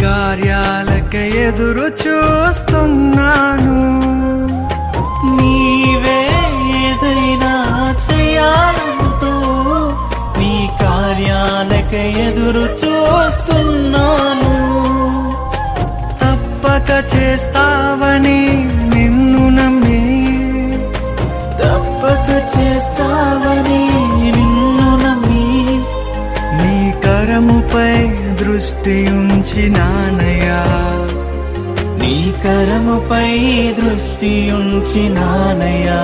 కార్యాలకై ఎదురు చూస్తున్నాను. నీవే ఏదైనా చేయాలంటూ నీ కార్యాలకై ఎదురు చూస్తున్నాను. తప్పక చేస్తావని నిన్ను నమ్మి, తప్పక చేస్తావని నిన్ను నమ్మి నీ కరముపై దృష్టి ఉంచినానయ్యా, నీ కరముపై దృష్టి ఉంచినానయ్యా.